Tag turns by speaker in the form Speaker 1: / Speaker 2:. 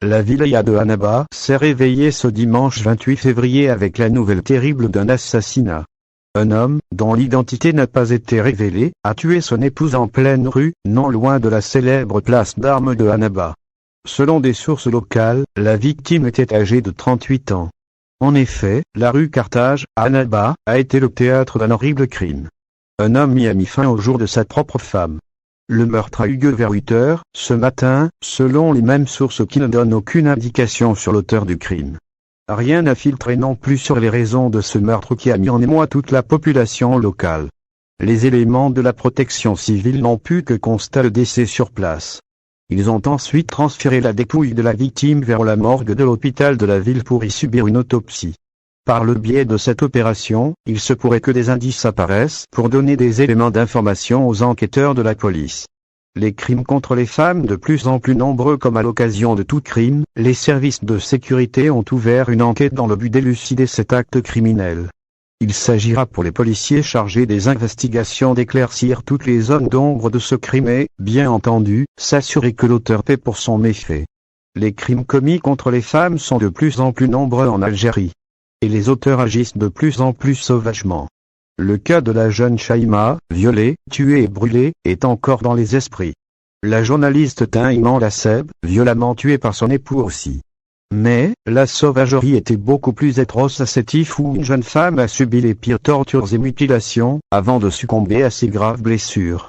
Speaker 1: la wilaya de Annaba s'est réveillée ce dimanche 28 février avec la nouvelle terrible d'un assassinat. Un homme, dont l'identité n'a pas été révélée, a tué son épouse en pleine rue, non loin de la célèbre place d'armes de Annaba. Selon des sources locales, la victime était âgée de 38 ans. En effet, la rue Carthage, à Annaba, a été le théâtre d'un horrible crime. Un homme y a mis fin au jour de sa propre femme. Le meurtre a eu lieu vers 8 heures, ce matin, selon les mêmes sources qui ne donnent aucune indication sur l'auteur du crime. Rien n'a filtré non plus sur les raisons de ce meurtre qui a mis en émoi toute la population locale. Les éléments de la protection civile n'ont pu que constater le décès sur place. Ils ont ensuite transféré la dépouille de la victime vers la morgue de l'hôpital de la ville pour y subir une autopsie. Par le biais de cette opération, il se pourrait que des indices apparaissent pour donner des éléments d'information aux enquêteurs de la police. Les crimes contre les femmes de plus en plus nombreux comme à l'occasion de tout crime, les services de sécurité ont ouvert une enquête dans le but d'élucider cet acte criminel. Il s'agira pour les policiers chargés des investigations d'éclaircir toutes les zones d'ombre de ce crime et, bien entendu, s'assurer que l'auteur paie pour son méfait. Les crimes commis contre les femmes sont de plus en plus nombreux en Algérie. Et les auteurs agissent de plus en plus sauvagement. Le cas de la jeune Shaima, violée, tuée et brûlée, est encore dans les esprits. La journaliste Taïman Lasseb, violemment tuée par son époux aussi. Mais, la sauvagerie était beaucoup plus atroce à Sétif où une jeune femme a subi les pires tortures et mutilations, avant de succomber à ses graves blessures.